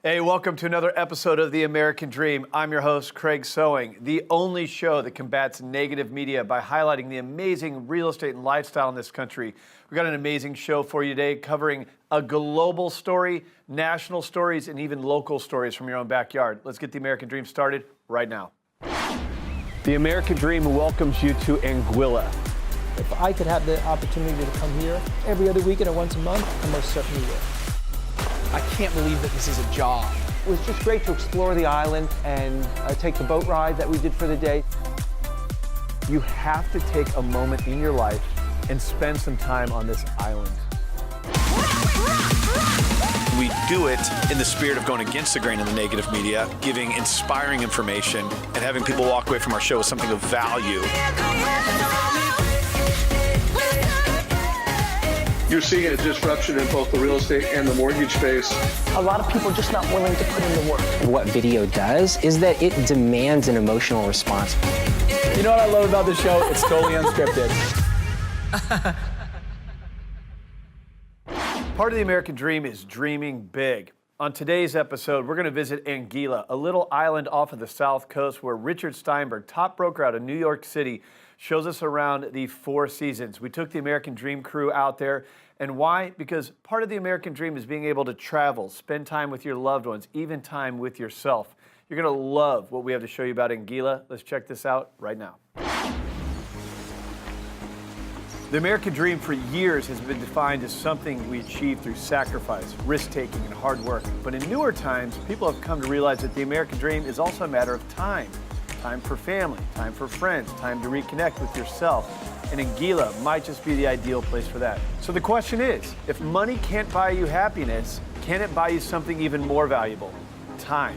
Hey, welcome to another episode of The American Dream. I'm your host, Craig Sowing, the only show that combats negative media by highlighting the amazing real estate and lifestyle in this country. We've got an amazing show for you today covering a global story, national stories, and even local stories from your own backyard. Let's get The American Dream started right now. The American Dream welcomes you to Anguilla. If I could have the opportunity to come here every other weekend or once a month, I most certainly would. I can't believe that this is a job. It was just great to explore the island and take the boat ride that we did for the day. You have to take a moment in your life and spend some time on this island. We do it in the spirit of going against the grain of the negative media, giving inspiring information, and having people walk away from our show with something of value. You're seeing a disruption in both the real estate and the mortgage space. A lot of people are just not willing to put in the work. What video does is that it demands an emotional response. You know what I love about this show? It's totally unscripted. Part of the American dream is dreaming big. On today's episode, we're going to visit Anguilla, a little island off of the South Coast where Richard Steinberg, top broker out of New York City, shows us around the Four Seasons. We took the American Dream crew out there. And why? Because part of the American Dream is being able to travel, spend time with your loved ones, even time with yourself. You're going to love what we have to show you about Anguilla. Let's check this out right now. The American Dream for years has been defined as something we achieve through sacrifice, risk-taking, and hard work. But in newer times, people have come to realize that the American Dream is also a matter of time. Time for family, time for friends, time to reconnect with yourself. And Anguilla might just be the ideal place for that. So the question is, if money can't buy you happiness, can it buy you something even more valuable? Time.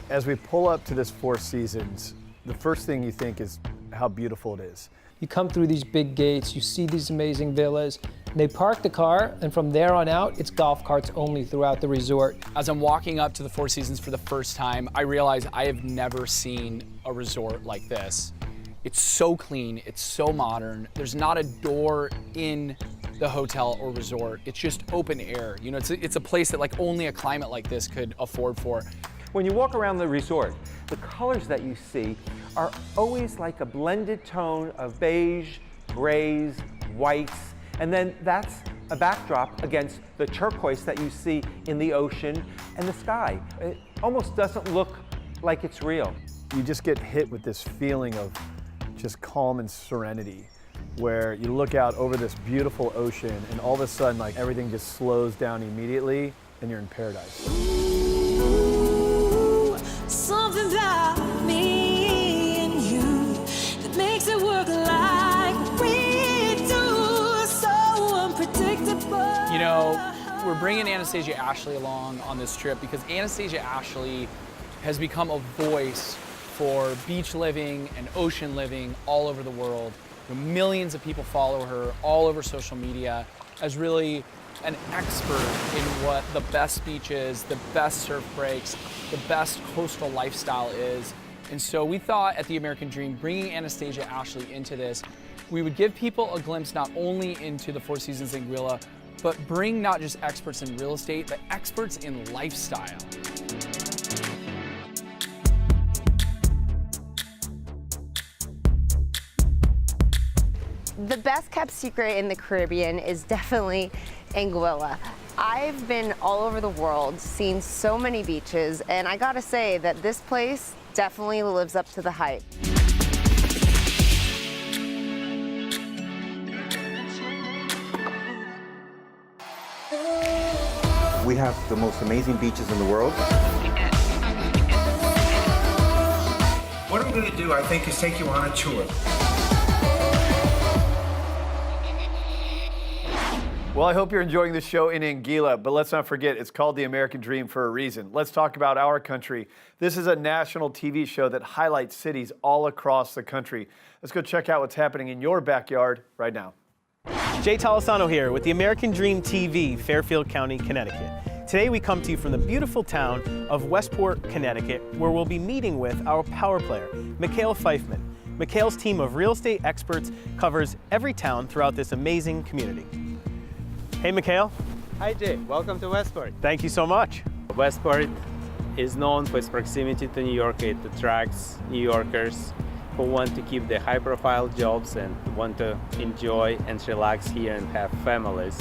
As we pull up to this Four Seasons, the first thing you think is how beautiful it is. You come through these big gates, you see these amazing villas. They park the car, and from there on out, it's golf carts only throughout the resort. As I'm walking up to the Four Seasons for the first time, I realize I have never seen a resort like this. It's so clean, it's so modern. There's not a door in the hotel or resort. It's just open air. You know, it's a place that like only a climate like this could afford for. When you walk around the resort, the colors that you see are always like a blended tone of beige, grays, whites, and then that's a backdrop against the turquoise that you see in the ocean and the sky. It almost doesn't look like it's real. You just get hit with this feeling of just calm and serenity, where you look out over this beautiful ocean and all of a sudden like everything just slows down immediately and you're in paradise. Something about me and you that makes it work like we do, so unpredictable. You know, we're bringing Anastasia Ashley along on this trip because Anastasia Ashley has become a voice for beach living and ocean living all over the world. You know, millions of people follow her all over social media as really an expert in what the best beaches, the best surf breaks, the best coastal lifestyle is. And so we thought at the American Dream, bringing Anastasia Ashley into this, we would give people a glimpse not only into the Four Seasons Anguilla, but bring not just experts in real estate, but experts in lifestyle. The best kept secret in the Caribbean is definitely Anguilla. I've been all over the world, seen so many beaches, and I gotta say that this place definitely lives up to the hype. We have the most amazing beaches in the world. What I'm going to do, I think, is take you on a tour. Well, I hope you're enjoying the show in Anguilla, but let's not forget, it's called The American Dream for a reason. Let's talk about our country. This is a national TV show that highlights cities all across the country. Let's go check out what's happening in your backyard right now. Jay Tosilano here with the American Dream TV, Fairfield County, Connecticut. Today we come to you from the beautiful town of Westport, Connecticut, where we'll be meeting with our power player, Mikhail Faifman. Mikhail's team of real estate experts covers every town throughout this amazing community. Hey, Mikhail. Hi, Jay. Welcome to Westport. Thank you so much. Westport is known for its proximity to New York. It attracts New Yorkers who want to keep the high-profile jobs and want to enjoy and relax here and have families.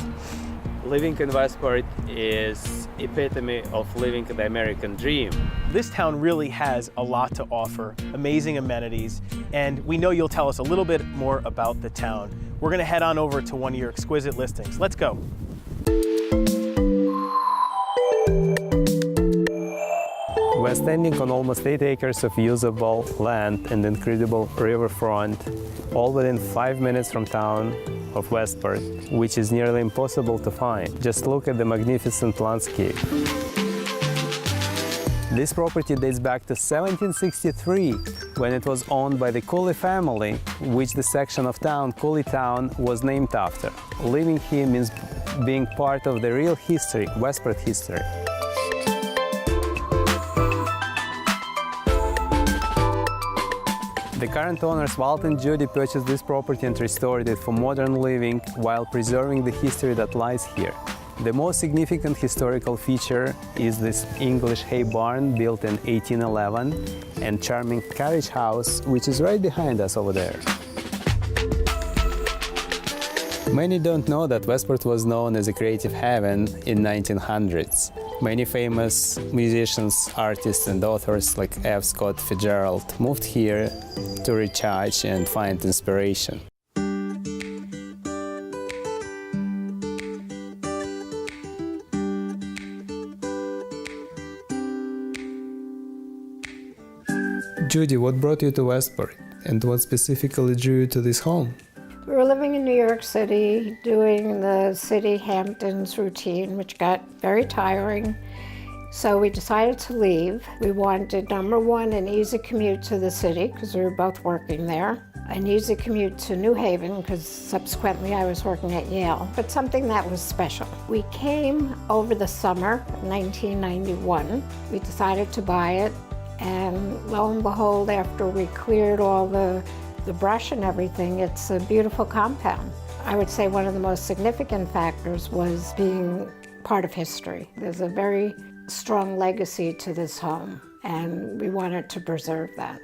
Living in Westport is epitome of living the American dream. This town really has a lot to offer, amazing amenities, and we know you'll tell us a little bit more about the town. We're going to head on over to one of your exquisite listings. Let's go. We're standing on almost 8 acres of usable land and incredible riverfront, all within 5 minutes from town of Westport, which is nearly impossible to find. Just look at the magnificent landscape. This property dates back to 1763, when it was owned by the Cooley family, which the section of town, Cooley Town, was named after. Living here means being part of the real history, Westport history. The current owners, Walt and Judy, purchased this property and restored it for modern living while preserving the history that lies here. The most significant historical feature is this English hay barn built in 1811 and charming carriage house, which is right behind us over there. Many don't know that Westport was known as a creative haven in 1900s. Many famous musicians, artists, and authors like F. Scott Fitzgerald moved here to recharge and find inspiration. Judy, what brought you to Westport, and what specifically drew you to this home? We were living in New York City, doing the city Hamptons routine, which got very tiring. So we decided to leave. We wanted, number one, an easy commute to the city, because we were both working there. An easy commute to New Haven, because subsequently I was working at Yale, but something that was special. We came over the summer, 1991. We decided to buy it, and lo and behold, after we cleared all the brush and everything, it's a beautiful compound. I would say one of the most significant factors was being part of history. There's a very strong legacy to this home, and we wanted to preserve that.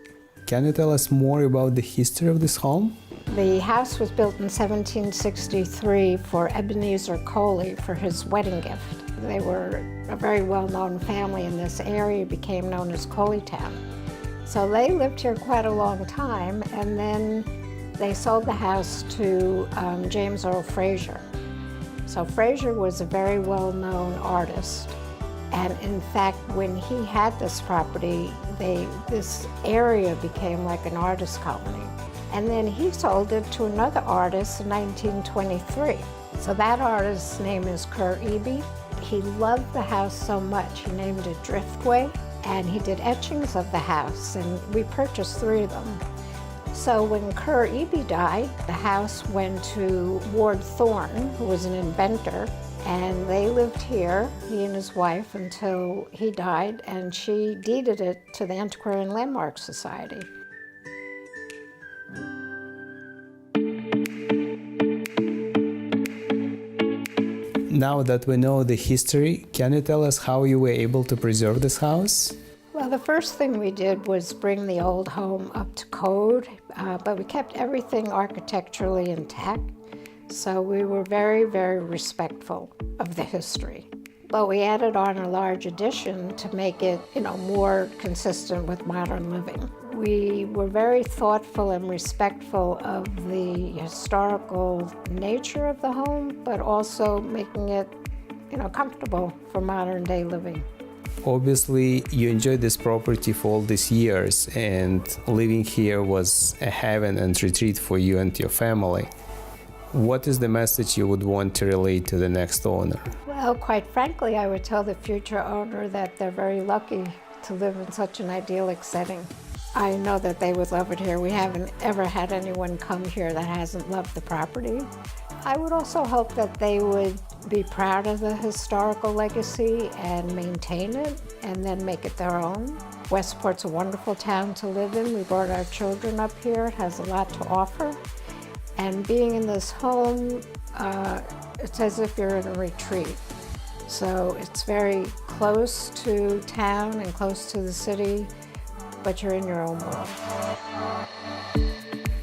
Can you tell us more about the history of this home? The house was built in 1763 for Ebenezer Coley for his wedding gift. They were a very well-known family in this area, became known as Coleytown. So they lived here quite a long time, and then they sold the house to James Earl Fraser. So Fraser was a very well-known artist, and in fact, when he had this property, this area became like an artist colony. And then he sold it to another artist in 1923. So that artist's name is Kerr Eby. He loved the house so much, he named it Driftway. And he did etchings of the house, and we purchased 3 of them. So when Kerr Eby died, the house went to Ward Thorne, who was an inventor, and they lived here, he and his wife, until he died, and she deeded it to the Antiquarian Landmark Society. Now that we know the history, can you tell us how you were able to preserve this house? Well, the first thing we did was bring the old home up to code, but we kept everything architecturally intact. So we were very, very respectful of the history. But we added on a large addition to make it, more consistent with modern living. We were very thoughtful and respectful of the historical nature of the home, but also making it, comfortable for modern day living. Obviously, you enjoyed this property for all these years, and living here was a heaven and retreat for you and your family. What is the message you would want to relate to the next owner? Well, quite frankly, I would tell the future owner that they're very lucky to live in such an idyllic setting. I know that they would love it here. We haven't ever had anyone come here that hasn't loved the property. I would also hope that they would be proud of the historical legacy and maintain it and then make it their own. Westport's a wonderful town to live in. We brought our children up here. It has a lot to offer. And being in this home, it's as if you're in a retreat. So it's very close to town and close to the city, but you're in your own world.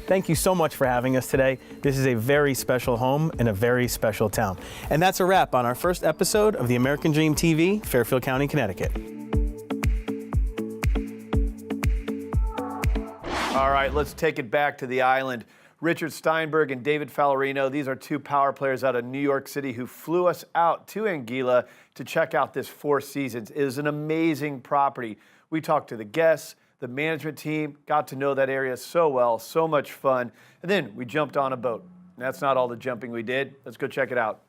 Thank you so much for having us today. This is a very special home in a very special town. And that's a wrap on our first episode of the American Dream TV, Fairfield County, Connecticut. All right, let's take it back to the island. Richard Steinberg and David Fallarino, these are two power players out of New York City who flew us out to Anguilla to check out this Four Seasons. It is an amazing property. We talked to the guests, the management team, got to know that area so well, so much fun. And then we jumped on a boat. And that's not all the jumping we did. Let's go check it out.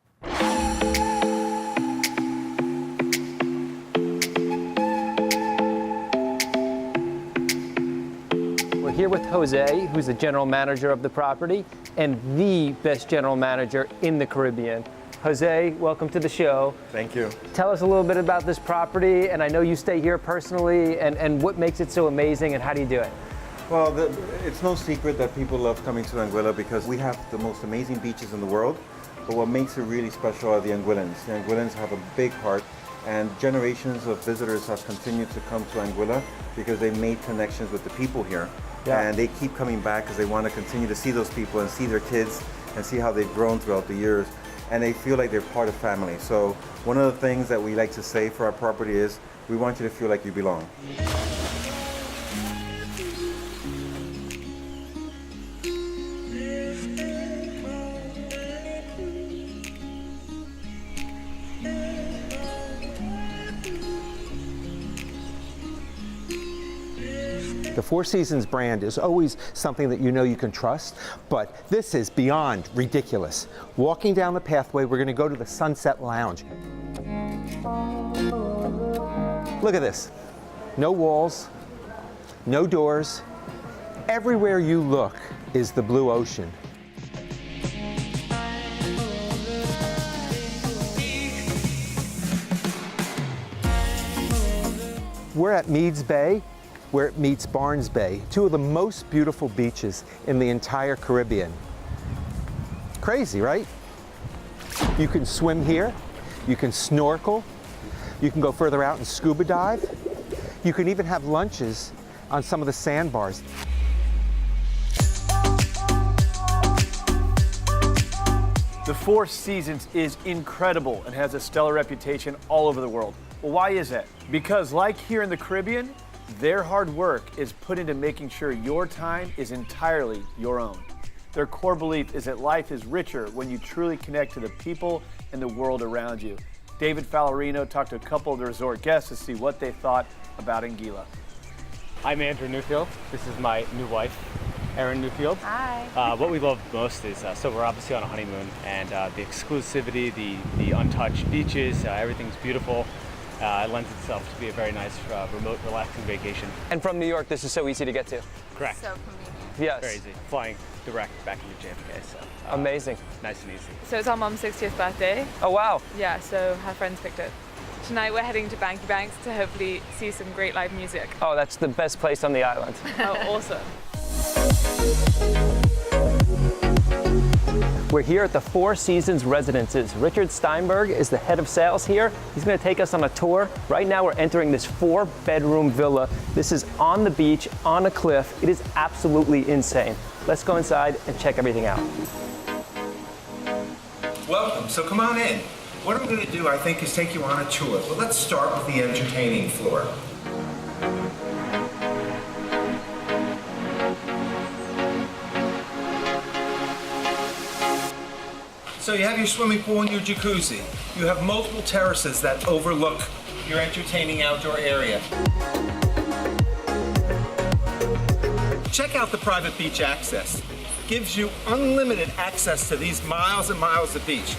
We're here with José, who's the general manager of the property and the best general manager in the Caribbean. José, welcome to the show. Thank you. Tell us a little bit about this property, and I know you stay here personally, and what makes it so amazing, and how do you do it? Well, it's no secret that people love coming to Anguilla because we have the most amazing beaches in the world, but what makes it really special are the Anguillans. The Anguillans have a big heart, and generations of visitors have continued to come to Anguilla because they made connections with the people here. Yeah. And they keep coming back because they want to continue to see those people and see their kids and see how they've grown throughout the years. And they feel like they're part of family. So one of the things that we like to say for our property is, we want you to feel like you belong. The Four Seasons brand is always something that you know you can trust, but this is beyond ridiculous. Walking down the pathway, we're going to go to the Sunset Lounge. Look at this. No walls, no doors. Everywhere you look is the blue ocean. We're at Meads Bay, where it meets Barnes Bay, two of the most beautiful beaches in the entire Caribbean. Crazy, right? You can swim here, you can snorkel, you can go further out and scuba dive. You can even have lunches on some of the sandbars. The Four Seasons is incredible and has a stellar reputation all over the world. Well, why is that? Because like here in the Caribbean, their hard work is put into making sure your time is entirely your own. Their core belief is that life is richer when you truly connect to the people and the world around you. David Fallarino talked to a couple of the resort guests to see what they thought about Anguilla. I'm Andrew Newfield. This is my new wife, Erin Newfield. Hi. What we love most is, so we're obviously on a honeymoon, and the exclusivity, the untouched beaches, everything's beautiful. It lends itself to be a very nice, remote, relaxing vacation. And from New York, this is so easy to get to. Correct. So convenient. Yes. Very easy. Flying direct back into JFK, so. Amazing. Nice and easy. So it's our mum's 60th birthday. Oh, wow. Yeah, so her friends picked it. Tonight we're heading to Banky Banks to hopefully see some great live music. Oh, that's the best place on the island. Oh, awesome. We're here at the Four Seasons Residences. Richard Steinberg is the head of sales here. He's going to take us on a tour. Right now we're entering this 4-bedroom villa. This is on the beach, on a cliff. It is absolutely insane. Let's go inside and check everything out. Welcome, so come on in. What I'm going to do, I think, is take you on a tour. But let's start with the entertaining floor. So you have your swimming pool and your jacuzzi. You have multiple terraces that overlook your entertaining outdoor area. Check out the private beach access. gives you unlimited access to these miles and miles of beach.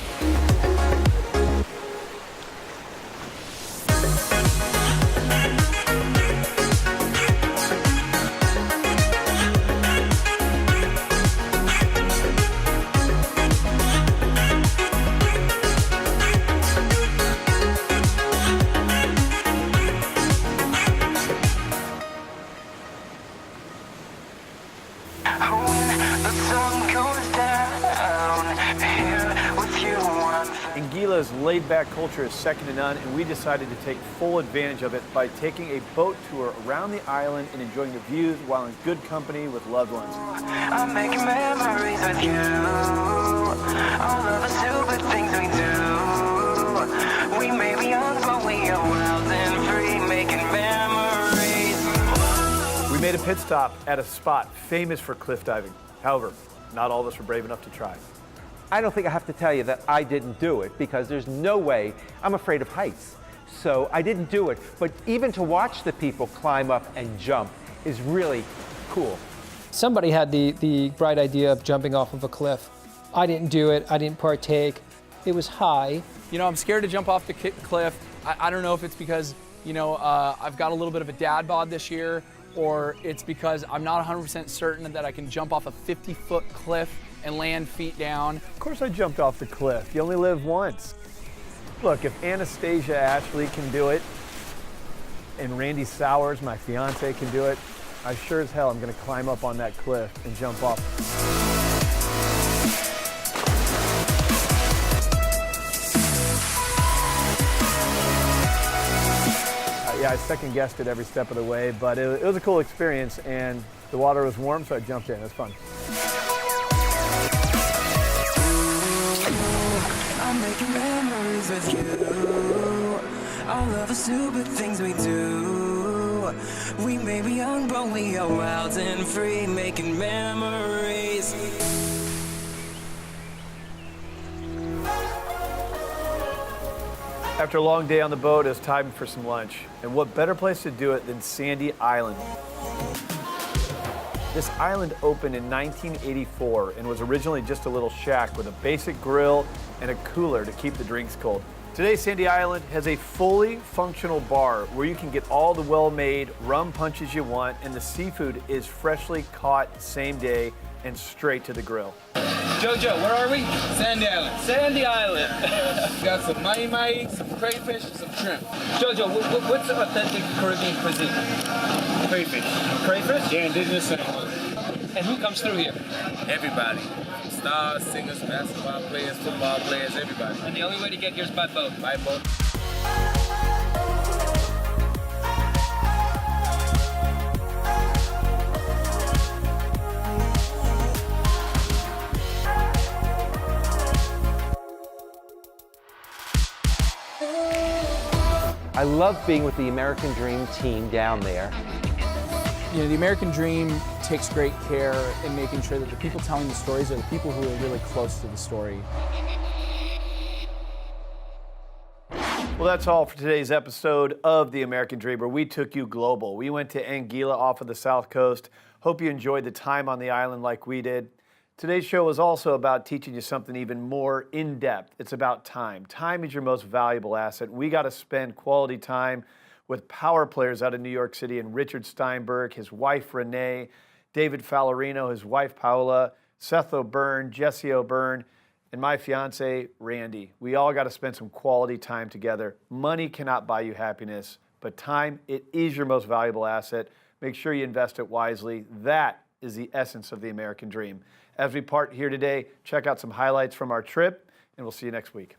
Anguilla's laid-back culture is second to none, and we decided to take full advantage of it by taking a boat tour around the island and enjoying the views while in good company with loved ones. I'm making memories with you. All of the stupid things we do. We may be young, but we are wild and free, making memories. We made a pit stop at a spot famous for cliff diving. However, not all of us were brave enough to try. I don't think I have to tell you that I didn't do it because there's no way. I'm afraid of heights. So I didn't do it. But even to watch the people climb up and jump is really cool. Somebody had the bright idea of jumping off of a cliff. I didn't do it. I didn't partake. It was high. You know, I'm scared to jump off the cliff. I don't know if it's because, you know, I've got a little bit of a dad bod this year, or it's because I'm not 100% certain that I can jump off a 50-foot cliff and land feet down. Of course I jumped off the cliff. You only live once. Look, if Anastasia Ashley can do it, and Randee Sowers, my fiance, can do it, I sure as hell am gonna climb up on that cliff and jump off. Yeah, I second-guessed it every step of the way, but it was a cool experience, and the water was warm, so I jumped in. It was fun. I'm making memories with you. All of the stupid things we do. We may be young, but we are wild and free, making memories. After a long day on the boat, it's time for some lunch. And what better place to do it than Sandy Island? This island opened in 1984 and was originally just a little shack with a basic grill and a cooler to keep the drinks cold. Today, Sandy Island has a fully functional bar where you can get all the well-made rum punches you want, and the seafood is freshly caught same day and straight to the grill. Jojo, where are we? Sandy Island. Sandy Island. Got some mahi-mahi, some crayfish, and some shrimp. Jojo, what's the authentic Caribbean cuisine? Crayfish. Crayfish? Yeah, indigenous. And who comes through here? Everybody. Stars, singers, basketball players, football players, everybody. And the only way to get here is by boat? By boat. I love being with the American Dream team down there. You know, the American Dream takes great care in making sure that the people telling the stories are the people who are really close to the story. Well, that's all for today's episode of The American Dream, where we took you global. We went to Anguilla off of the South Coast. Hope you enjoyed the time on the island like we did. Today's show is also about teaching you something even more in-depth. It's about time. Time is your most valuable asset. We got to spend quality time with power players out of New York City, and Richard Steinberg, his wife Reneé, David Fallarino, his wife Paula, Seth O'Byrne, Jessie O'Byrne, and my fiance Randee. We all got to spend some quality time together. Money cannot buy you happiness, but time, it is your most valuable asset. Make sure you invest it wisely. That is the essence of the American Dream. As we part here today, check out some highlights from our trip, and we'll see you next week.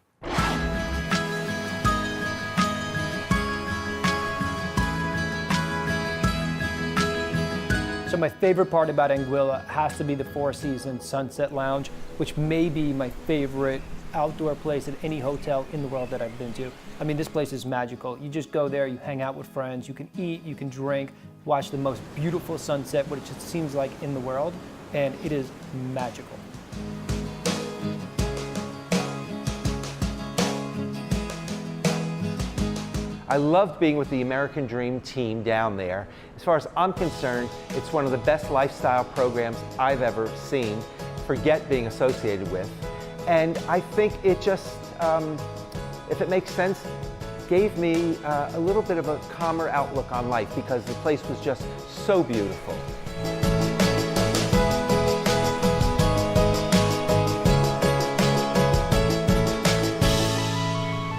So my favorite part about Anguilla has to be the Four Seasons Sunset Lounge, which may be my favorite outdoor place at any hotel in the world that I've been to. I mean, this place is magical. You just go there, you hang out with friends, you can eat, you can drink, watch the most beautiful sunset, which it seems like in the world, and it is magical. I love being with the American Dream team down there. As far as I'm concerned, it's one of the best lifestyle programs I've ever seen. forget being associated with. And I think it just, if it makes sense, gave me a little bit of a calmer outlook on life because the place was just so beautiful.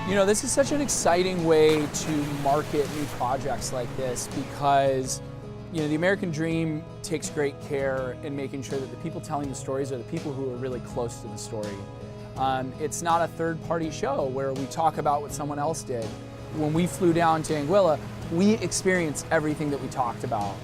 You know, this is such an exciting way to market new projects like this because, you know, the American Dream takes great care in making sure that the people telling the stories are the people who are really close to the story. It's not a third-party show where we talk about what someone else did. When we flew down to Anguilla, we experienced everything that we talked about.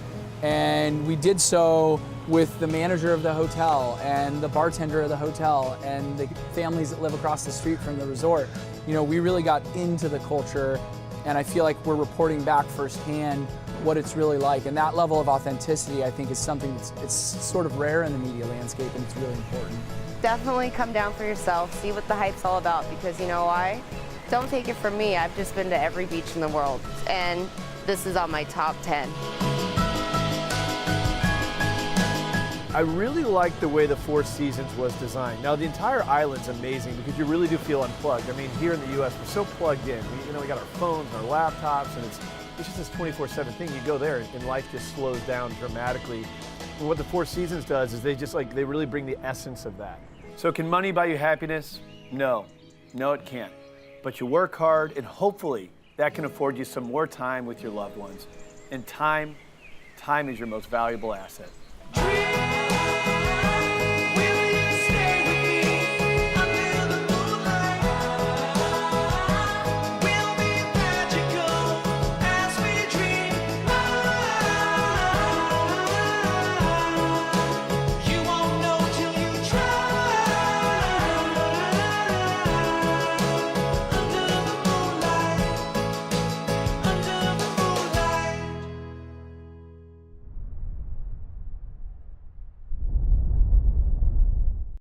And we did so with the manager of the hotel and the bartender of the hotel and the families that live across the street from the resort. You know, we really got into the culture, and I feel like we're reporting back firsthand what it's really like. And that level of authenticity, I think, is something it's sort of rare in the media landscape, and it's really important. Definitely come down for yourself, see what the hype's all about, because you know why? Don't take it from me, I've just been to every beach in the world, and this is on my top 10. I really like the way the Four Seasons was designed. Now, the entire island's amazing because you really do feel unplugged. I mean, here in the U.S., we're so plugged in. We got our phones, our laptops, and it's just this 24/7 thing. You go there, and life just slows down dramatically. And what the Four Seasons does is they really bring the essence of that. So can money buy you happiness? No. No, it can't. But you work hard, and hopefully that can afford you some more time with your loved ones. And time is your most valuable asset.